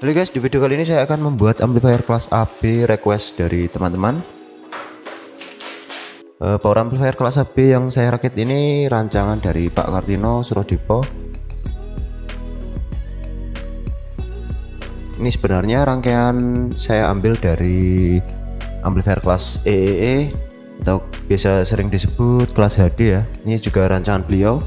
Halo guys, di video kali ini saya akan membuat amplifier kelas AB request dari teman-teman. Power amplifier kelas AB yang saya rakit ini rancangan dari Pak Kartino Surodipo. Ini sebenarnya rangkaian saya ambil dari amplifier kelas EEE atau biasa sering disebut kelas HD ya. Ini juga rancangan beliau.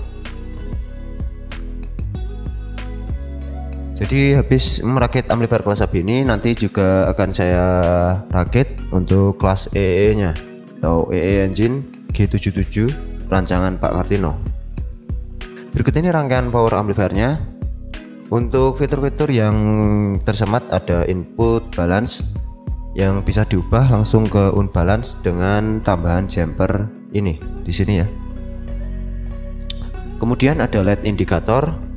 Jadi habis merakit amplifier kelas AB ini nanti juga akan saya rakit untuk kelas EE nya atau EE Engine G77 rancangan Pak Kartino. Berikut ini rangkaian power amplifiernya. Untuk fitur-fitur yang tersemat ada input balance yang bisa diubah langsung ke unbalance dengan tambahan jumper ini di sini ya. Kemudian ada LED indikator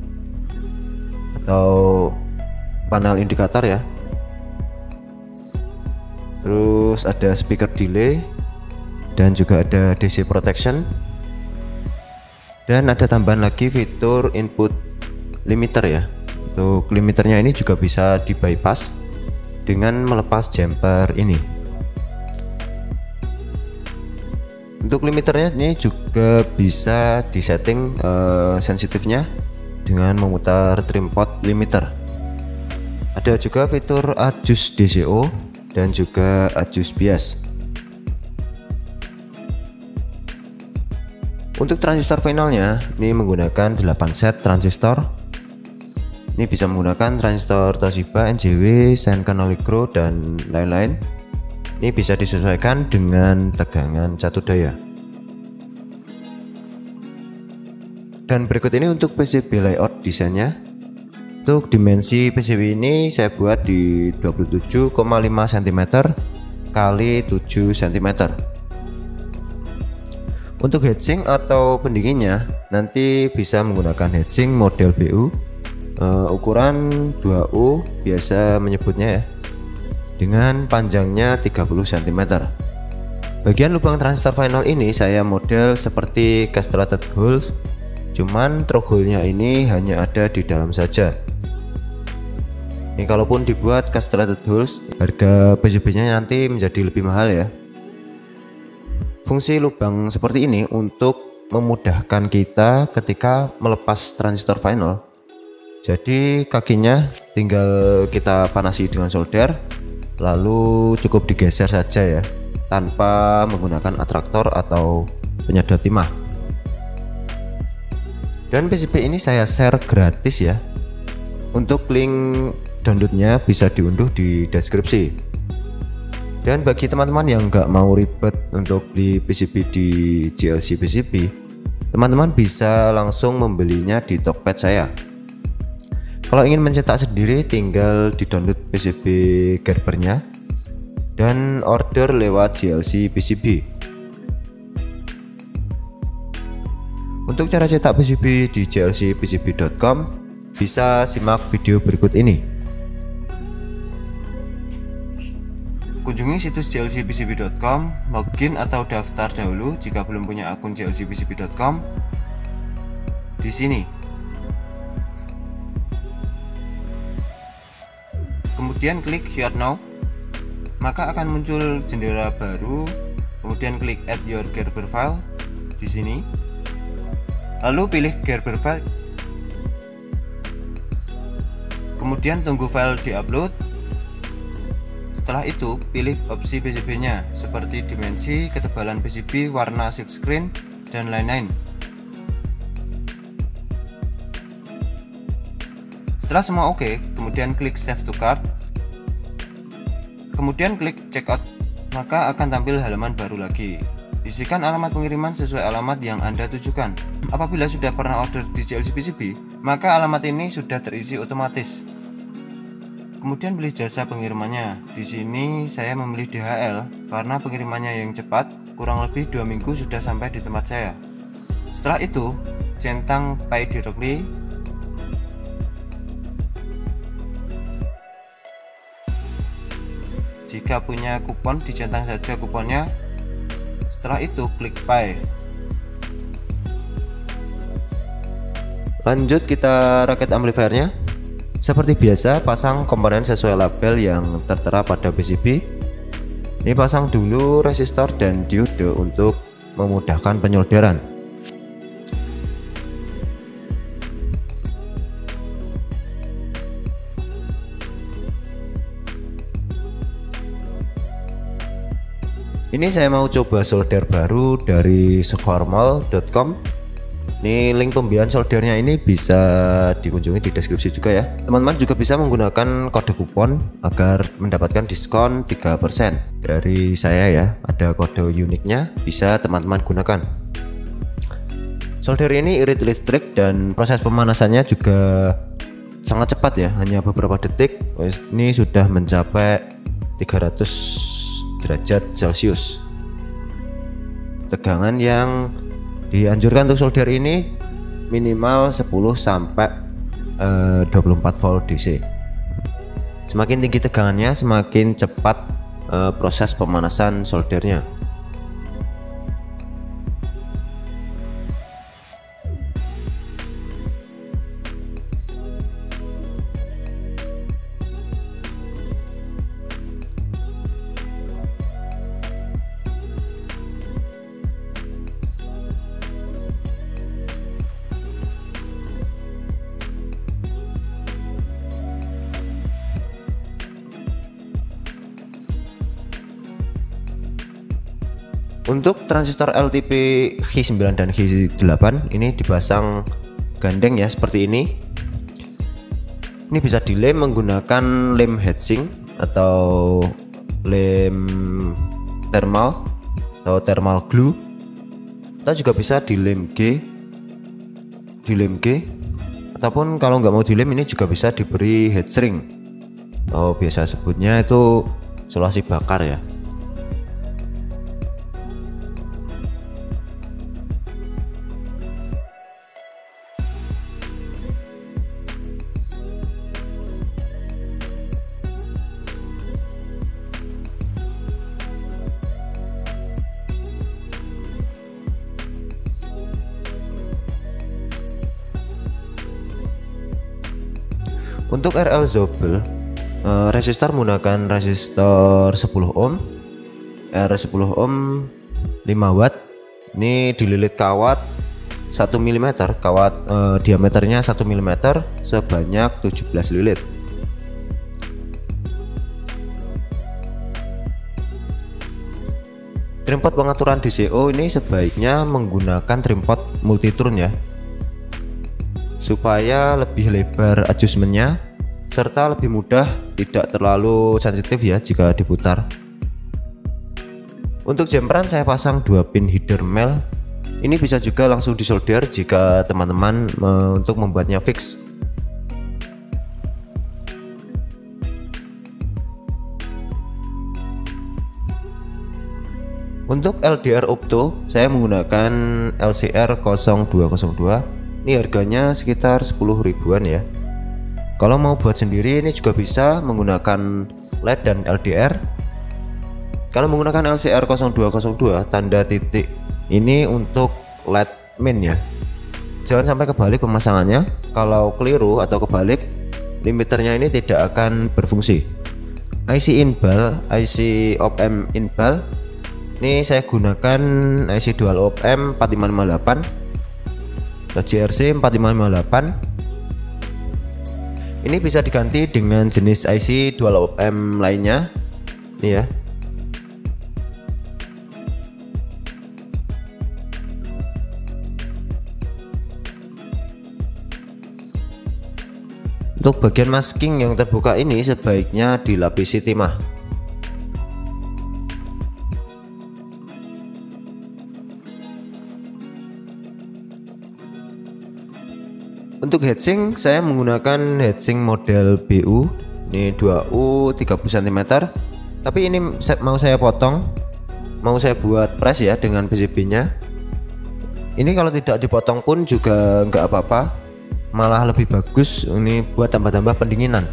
atau panel indikator ya. Terus ada speaker delay dan juga ada DC protection, dan ada tambahan lagi fitur input limiter ya. Untuk limiternya ini juga bisa di bypass dengan melepas jumper ini. Untuk limiternya ini juga bisa disetting sensitifnya dengan memutar trim pot limiter. Ada juga fitur adjust DCO dan juga adjust bias. Untuk transistor finalnya ini menggunakan 8 set transistor. Ini bisa menggunakan transistor Toshiba, NJW, Shenkan Allegro dan lain-lain. Ini bisa disesuaikan dengan tegangan catu daya. Dan berikut ini untuk PCB layout desainnya. Untuk dimensi PCB ini saya buat di 27,5 cm kali 7 cm. Untuk heatsink atau pendinginnya nanti bisa menggunakan heatsink model BU ukuran 2U biasa menyebutnya ya, dengan panjangnya 30 cm. Bagian lubang transistor final ini saya model seperti castellated holes, cuman through hole-nya ini hanya ada di dalam saja. Ini kalaupun dibuat castellated holes, harga PCB-nya nanti menjadi lebih mahal ya. Fungsi lubang seperti ini untuk memudahkan kita ketika melepas transistor final. Jadi kakinya tinggal kita panasi dengan solder, lalu cukup digeser saja ya, tanpa menggunakan atraktor atau penyedot timah. Dan PCB ini saya share gratis ya. Untuk link downloadnya bisa diunduh di deskripsi. Dan bagi teman-teman yang nggak mau ribet untuk beli PCB di JLC PCB, teman-teman bisa langsung membelinya di Tokped saya. Kalau ingin mencetak sendiri tinggal di-download PCB Gerbernya dan order lewat JLC PCB. Untuk cara cetak PCB di jlcpcb.com bisa simak video berikut ini. Kunjungi situs jlcpcb.com, login atau daftar dahulu jika belum punya akun jlcpcb.com. Di sini. Kemudian klik Here Now, maka akan muncul jendela baru. Kemudian klik Add Your Gerber File di sini. Lalu pilih Gerber File. Kemudian tunggu file diupload. Setelah itu pilih opsi PCB-nya seperti dimensi, ketebalan PCB, warna silkscreen dan lain-lain. Setelah semua oke, kemudian klik Save to Cart. Kemudian klik Checkout, maka akan tampil halaman baru lagi. Isikan alamat pengiriman sesuai alamat yang Anda tujukan. Apabila sudah pernah order di JLC PCB, maka alamat ini sudah terisi otomatis. Kemudian pilih jasa pengirimannya. Di sini saya memilih DHL karena pengirimannya yang cepat, kurang lebih 2 minggu sudah sampai di tempat saya. Setelah itu, centang Pay Directly. Jika punya kupon, dicentang saja kuponnya. Setelah itu klik Pay. Lanjut kita rakit amplifiernya. Seperti biasa, pasang komponen sesuai label yang tertera pada PCB. Ini pasang dulu resistor dan diode untuk memudahkan penyolderan. Ini saya mau coba solder baru dari sformal.com. Ini link pembelian soldernya ini bisa dikunjungi di deskripsi juga ya. Teman-teman juga bisa menggunakan kode kupon agar mendapatkan diskon 3% dari saya ya. Ada kode uniknya, bisa teman-teman gunakan. Solder ini irit listrik dan proses pemanasannya juga sangat cepat ya, hanya beberapa detik. Ini sudah mencapai 300 derajat Celcius. Tegangan yang dianjurkan untuk solder ini minimal 10 sampai 24 volt DC. Semakin tinggi tegangannya, semakin cepat proses pemanasan soldernya. Untuk transistor LTP Hi9 dan Hi8 ini dipasang gandeng ya, seperti ini. Ini bisa dilem menggunakan lem heatsink atau lem thermal atau thermal glue, atau juga bisa dilem G, ataupun kalau nggak mau dilem ini juga bisa diberi heat shrink atau biasa sebutnya itu isolasi bakar ya. Untuk RL Zobel, resistor menggunakan resistor 10 ohm, R10 ohm 5 watt. Ini dililit kawat 1 mm, kawat diameternya 1 mm sebanyak 17 lilit. Trimpot pengaturan DCO ini sebaiknya menggunakan trimpot multiturn ya, supaya lebih lebar adjustmentnya serta lebih mudah, tidak terlalu sensitif ya jika diputar. Untuk jumperan saya pasang 2 pin header mel. Ini bisa juga langsung disolder jika teman-teman untuk membuatnya fix. Untuk LDR opto saya menggunakan LCR 0202. Ini harganya sekitar 10 ribuan ya. Kalau mau buat sendiri ini juga bisa menggunakan LED dan LDR. Kalau menggunakan LCR 0202 tanda titik ini untuk LED main ya. Jangan sampai kebalik pemasangannya. Kalau keliru atau kebalik, limiternya ini tidak akan berfungsi. IC inbal, IC op-amp inbal. Ini saya gunakan IC dual op-amp 4558 atau JRC 4558. Ini bisa diganti dengan jenis IC dual op-amp lainnya. Ini ya. Untuk bagian masking yang terbuka ini sebaiknya dilapisi timah. Untuk heatsink saya menggunakan heatsink model BU, ini 2U 30 cm. Tapi ini mau saya potong, mau saya buat press ya dengan PCB nya. Ini kalau tidak dipotong pun juga nggak apa-apa, malah lebih bagus. Ini buat tambah-tambah pendinginan.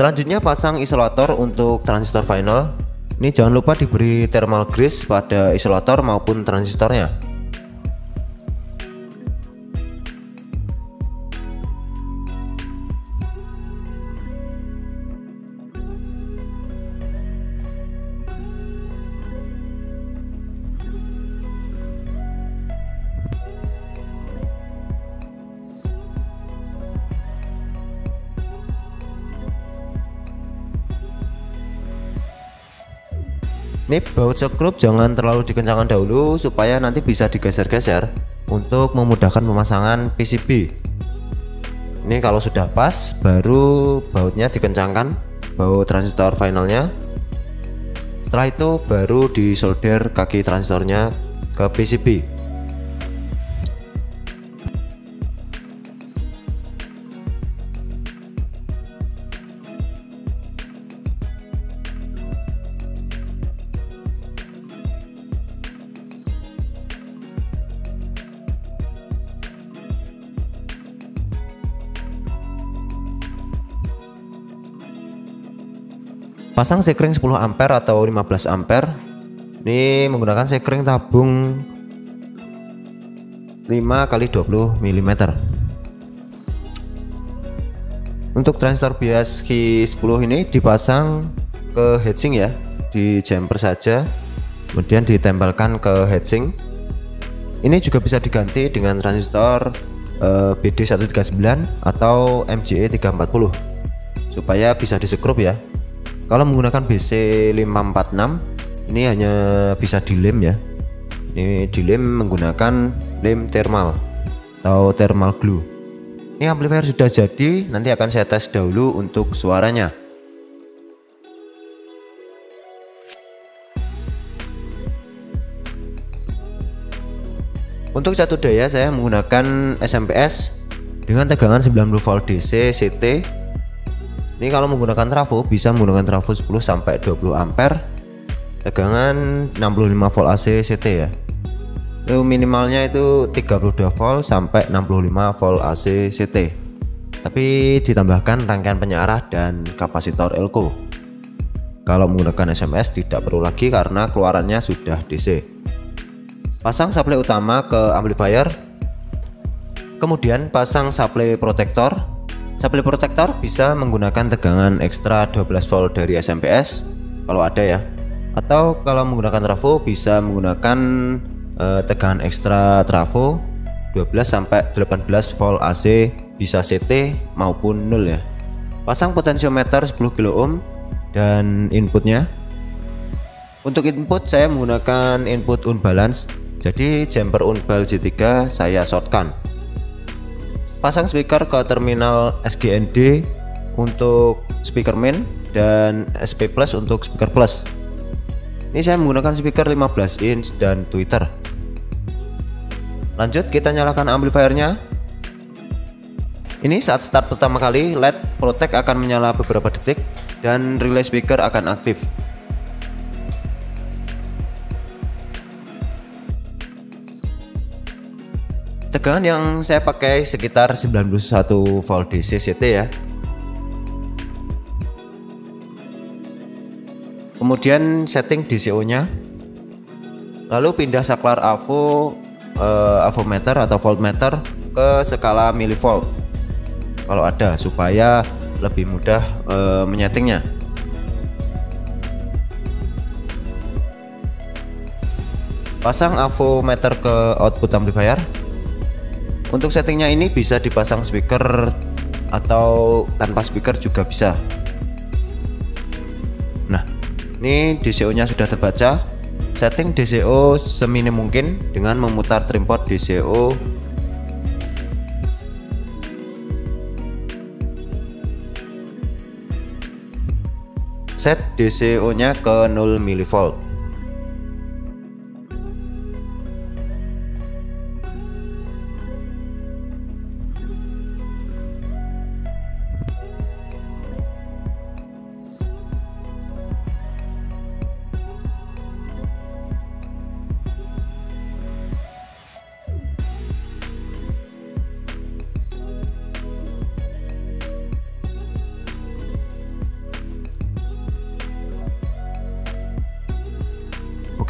Selanjutnya pasang isolator untuk transistor final. Ini jangan lupa diberi thermal grease pada isolator maupun transistornya. Ini baut sekrup jangan terlalu dikencangkan dahulu supaya nanti bisa digeser-geser untuk memudahkan pemasangan PCB. Ini kalau sudah pas baru bautnya dikencangkan, baut transistor finalnya. Setelah itu baru disolder kaki transistornya ke PCB. Pasang sekring 10 ampere atau 15 ampere. Ini menggunakan sekring tabung 5x20 mm. Untuk transistor bias Q10 ini dipasang ke heatsink ya, di jumper saja, kemudian ditempelkan ke heatsink. Ini juga bisa diganti dengan transistor BD139 atau MJE340 supaya bisa disekrup ya. Kalau menggunakan BC546 ini hanya bisa dilem ya. Ini dilem menggunakan lem thermal atau thermal glue. Ini amplifier sudah jadi, nanti akan saya tes dahulu untuk suaranya. Untuk satu daya saya menggunakan SMPS dengan tegangan 90 volt DC CT. Ini kalau menggunakan trafo bisa menggunakan trafo 10 sampai 20 ampere, tegangan 65 volt AC CT ya. Itu minimalnya itu 32 volt sampai 65 volt AC CT. Tapi ditambahkan rangkaian penyiarah dan kapasitor elko. Kalau menggunakan SMS tidak perlu lagi karena keluarannya sudah DC. Pasang supply utama ke amplifier. Kemudian pasang supply protektor. Supply protektor bisa menggunakan tegangan ekstra 12 volt dari SMPS kalau ada ya. Atau kalau menggunakan trafo bisa menggunakan tegangan ekstra trafo 12 sampai 18 volt AC, bisa CT maupun 0 ya. Pasang potensiometer 10 kilo ohm dan inputnya. Untuk input saya menggunakan input unbalance. Jadi jumper unbal J3 saya shortkan. Pasang speaker ke terminal SGND untuk speaker main dan SP plus untuk speaker plus. Ini saya menggunakan speaker 15 inch dan tweeter. Lanjut kita nyalakan amplifiernya. Ini saat start pertama kali LED protect akan menyala beberapa detik dan relay speaker akan aktif. Tegangan yang saya pakai sekitar 91 volt DC CT ya. Kemudian setting DCO nya. Lalu pindah saklar avometer atau voltmeter ke skala milivolt kalau ada, supaya lebih mudah menyetingnya. Pasang avometer ke output amplifier. Untuk settingnya ini bisa dipasang speaker atau tanpa speaker juga bisa. Nah, ini DCO nya sudah terbaca. Setting DCO seminim mungkin dengan memutar trim port DCO. Set DCO nya ke 0 mV.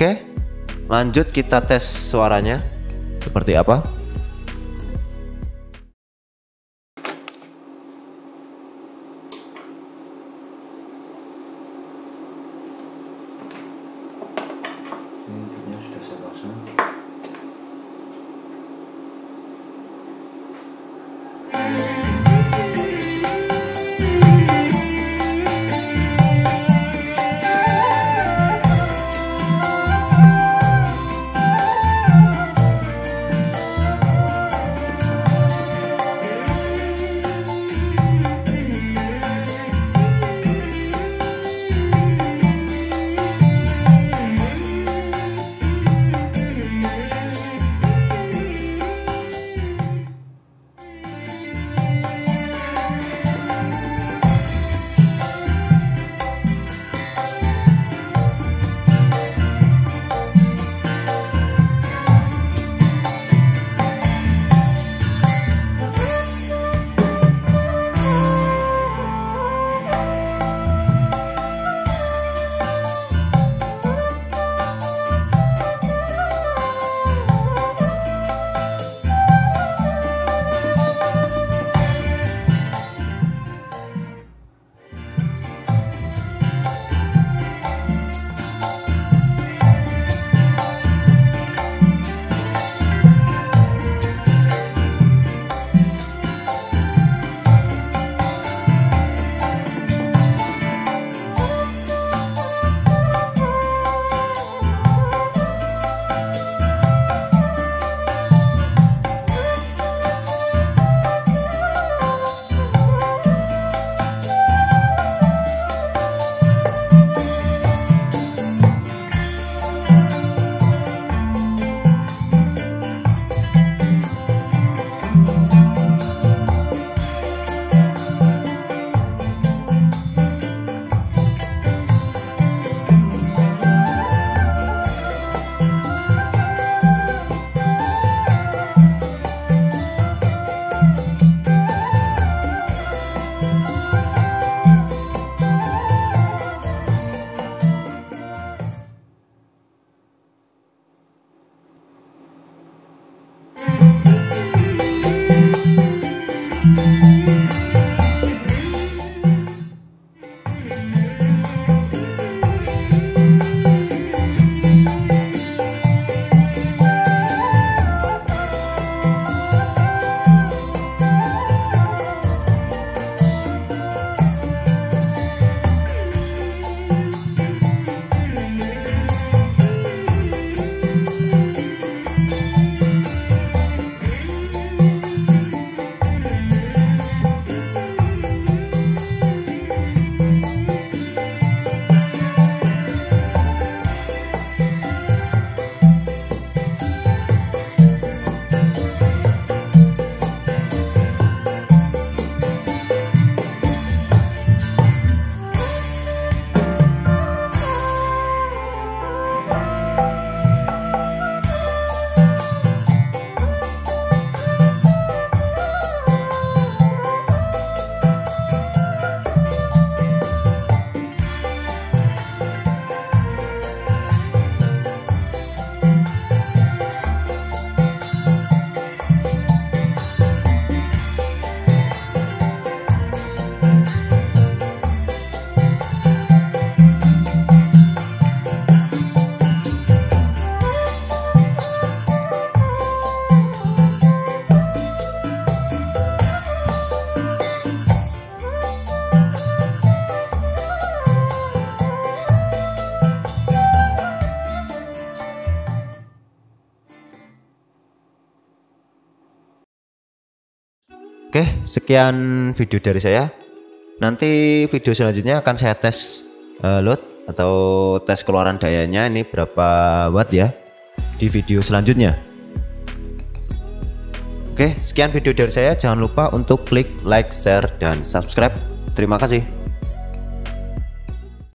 Oke, lanjut kita tes suaranya seperti apa. Intinya sudah saya pasang. Oke, sekian video dari saya. Nanti video selanjutnya akan saya tes load atau tes keluaran dayanya ini berapa watt ya di video selanjutnya. Oke, sekian video dari saya. Jangan lupa untuk klik like, share, dan subscribe. Terima kasih.